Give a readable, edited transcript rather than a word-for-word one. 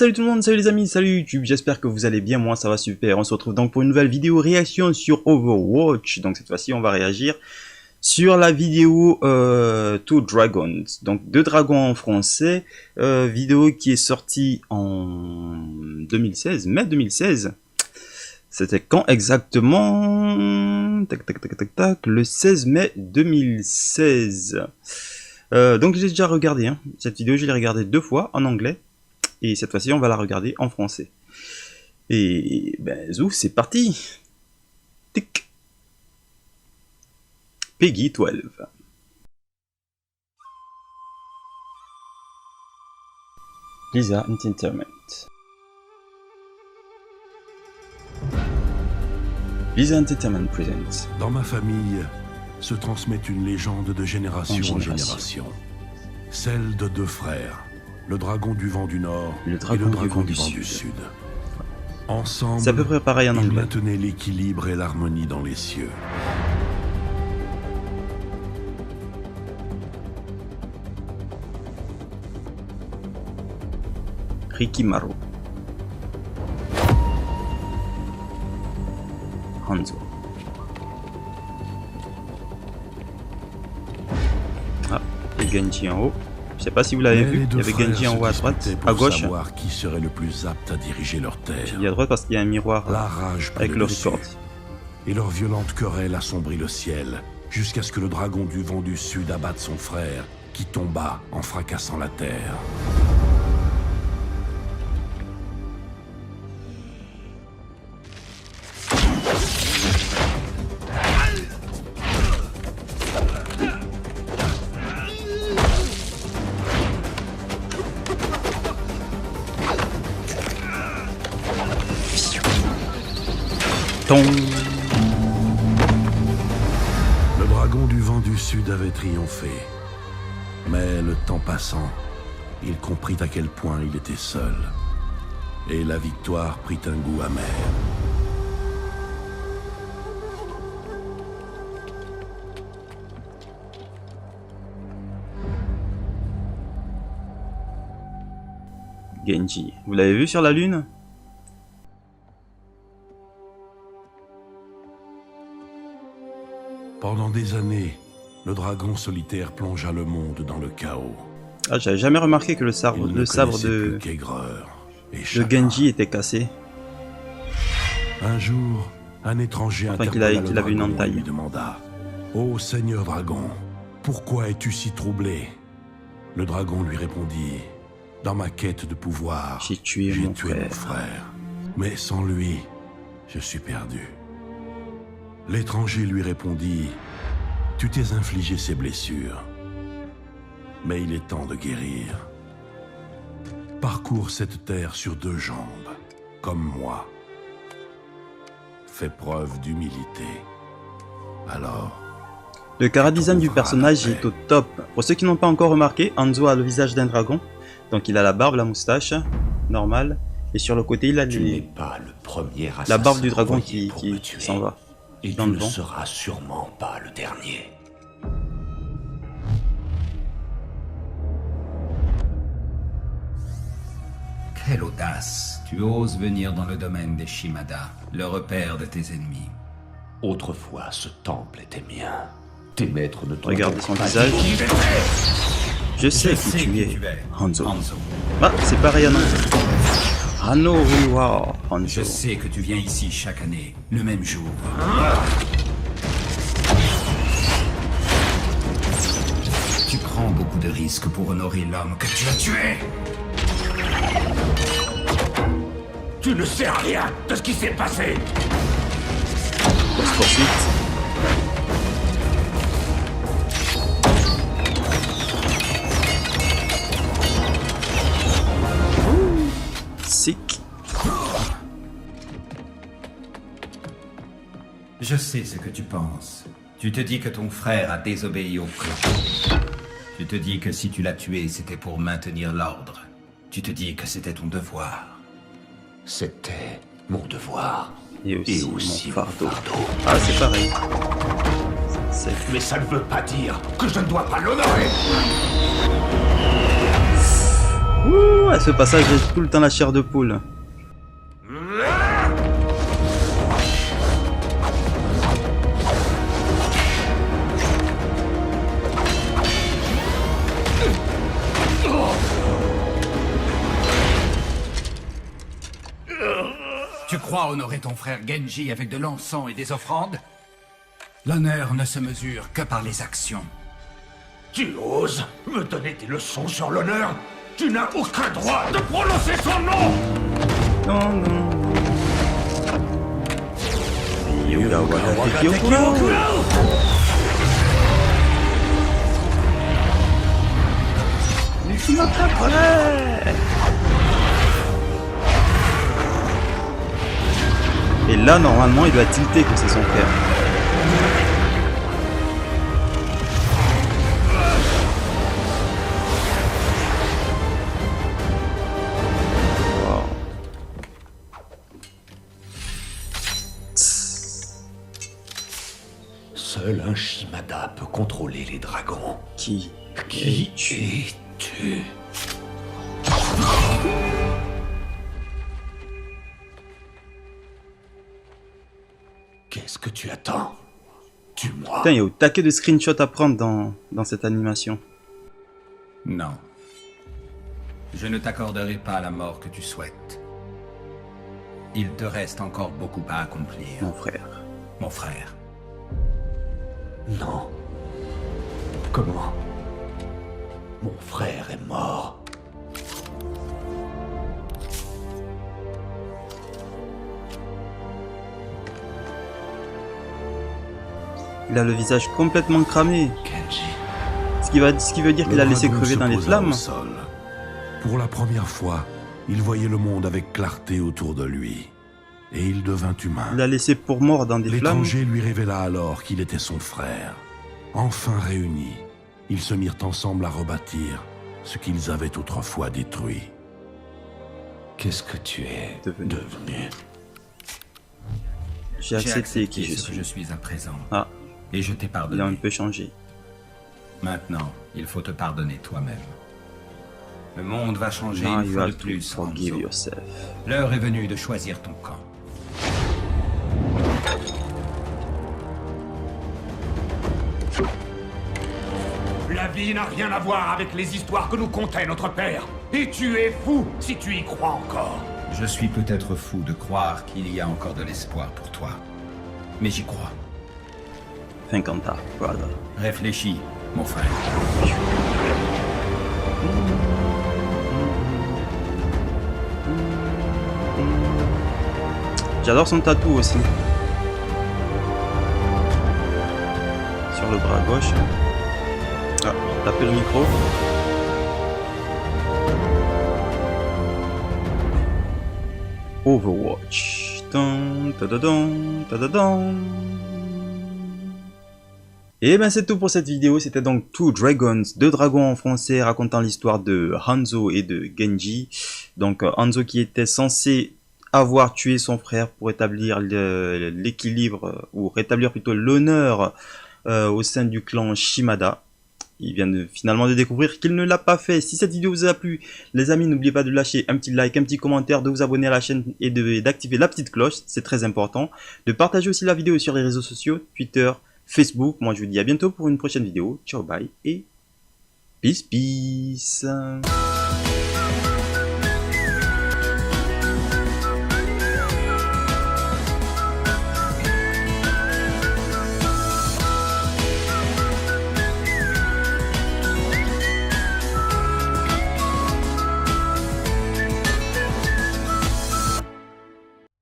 Salut tout le monde, salut les amis, salut YouTube, j'espère que vous allez bien, moi ça va super. On se retrouve donc pour une nouvelle vidéo réaction sur Overwatch. Donc cette fois-ci on va réagir sur la vidéo Two Dragons, donc deux dragons en français, vidéo qui est sortie en 2016, mai 2016. C'était quand exactement? Tac tac tac tac tac, le 16 mai 2016. Donc j'ai déjà regardé, hein. Cette vidéo je l'ai regardée 2 fois en anglais. Et cette fois-ci, on va la regarder en français. Et ben, zou, c'est parti. Tic. Peggy 12. Blizzard Entertainment. Blizzard Entertainment presents. Dans ma famille se transmet une légende de génération en génération. Celle de 2 frères. Le dragon du vent du Nord et le dragon du vent du Sud. Ensemble, c'est à peu près pareil en anglais. Ils maintenaient l'équilibre et l'harmonie dans les cieux. Rikimaru. Hanzo. Ah, et Genji en haut. Je sais pas si vous l'avez vu, il y avait Genji en haut à droite, à gauche. Savoir qui serait le plus apte à diriger leur terre. J'ai dit à droite parce qu'il y a un miroir la rage avec le record. Et leur violente querelle assombrit le ciel, jusqu'à ce que le dragon du vent du Sud abatte son frère, qui tomba en fracassant la terre. Le dragon du vent du Sud avait triomphé. Mais le temps passant, il comprit à quel point il était seul. Et la victoire prit un goût amer. Genji, vous l'avez vu sur la lune? Pendant des années, le dragon solitaire plongea le monde dans le chaos. Ah, j'avais jamais remarqué que le sabre de Genji était cassé. Un jour, un étranger interpella le dragon et lui demanda: « Ô Seigneur dragon, pourquoi es-tu si troublé ?» Le dragon lui répondit: « Dans ma quête de pouvoir, j'ai tué mon frère. Mais sans lui, je suis perdu. » L'étranger lui répondit: « Tu t'es infligé ces blessures, mais il est temps de guérir. Parcours cette terre sur 2 jambes, comme moi. Fais preuve d'humilité. Alors... » Le chara-design du personnage est au top. Pour ceux qui n'ont pas encore remarqué, Hanzo a le visage d'un dragon. Donc il a la barbe, la moustache, normale. Et sur le côté, il a la barbe du dragon qui s'en va. Et tu ne seras sûrement pas le dernier. Quelle audace! Tu oses venir dans le domaine des Shimada, le repère de tes ennemis. Autrefois, ce temple était mien. Tes maîtres ne t'ont Regardez son visage. Je sais qui tu es, Hanzo. Ah, c'est pareil en anglais. Hanzo. Je sais que tu viens ici chaque année, le même jour. Tu prends beaucoup de risques pour honorer l'homme que tu as tué. Tu ne sais rien de ce qui s'est passé. Poursuite. Sick. Je sais ce que tu penses. Tu te dis que ton frère a désobéi au clan. Tu te dis que si tu l'as tué, c'était pour maintenir l'ordre. Tu te dis que c'était ton devoir. C'était mon devoir. Et aussi mon fardeau. Ah, c'est pareil. Mais ça ne veut pas dire que je ne dois pas l'honorer. Ouh, ce passage j'ai tout le temps la chair de poule. Tu crois honorer ton frère Genji avec de l'encens et des offrandes? L'honneur ne se mesure que par les actions. Tu oses me donner des leçons sur l'honneur? Tu n'as aucun droit de prononcer son nom! Non, non. Yuga Wakateki Okuro. Et là, normalement, il doit tilter que c'est son frère. Wow. Seul un Shimada peut contrôler les dragons. Qui Qui es-tu? es-tu? Qu'est-ce que tu attends? Tue-moi. Putain, il y a au taquet de screenshots à prendre dans cette animation. Non. Je ne t'accorderai pas la mort que tu souhaites. Il te reste encore beaucoup à accomplir, Mon frère. mon frère. Non. Comment? Mon frère est mort. Il a le visage complètement cramé. Genji. Ce qui veut dire qu'il a laissé crever dans les flammes. Au sol. Pour la première fois, il voyait le monde avec clarté autour de lui. Et il devint humain. Il l'a laissé pour mort dans des flammes. L'étranger lui révéla alors qu'il était son frère. Enfin réunis, ils se mirent ensemble à rebâtir ce qu'ils avaient autrefois détruit. Qu'est-ce que tu es Devenu. J'ai J'ai accepté qui je ce que suis. je suis à présent. Ah, Et je t'ai il a pardonné. un peu changé. Maintenant, il faut te pardonner toi-même. Le monde va changer Now une you fois de have to plus. forgive Hanzo. yourself. L'heure est venue de choisir ton camp. La vie n'a rien à voir avec les histoires que nous contait notre père. Et tu es fou si tu y crois encore. Je suis peut-être fou de croire qu'il y a encore de l'espoir pour toi. Mais j'y crois. Think on that, brother. Réfléchis, mon frère. J'adore son tatou aussi. Sur le bras gauche. Ah, tapez le micro. Overwatch. Tan, tadadam, tadadam. Et ben c'est tout pour cette vidéo, c'était donc Two Dragons, deux dragons en français racontant l'histoire de Hanzo et de Genji. Donc Hanzo qui était censé avoir tué son frère pour établir l'équilibre, ou rétablir plutôt l'honneur au sein du clan Shimada. Il vient finalement de découvrir qu'il ne l'a pas fait. Si cette vidéo vous a plu, les amis, n'oubliez pas de lâcher un petit like, un petit commentaire, de vous abonner à la chaîne et d'activer la petite cloche, c'est très important. De partager aussi la vidéo sur les réseaux sociaux, Twitter, Facebook. Moi je vous dis à bientôt pour une prochaine vidéo. Ciao, bye et peace, peace.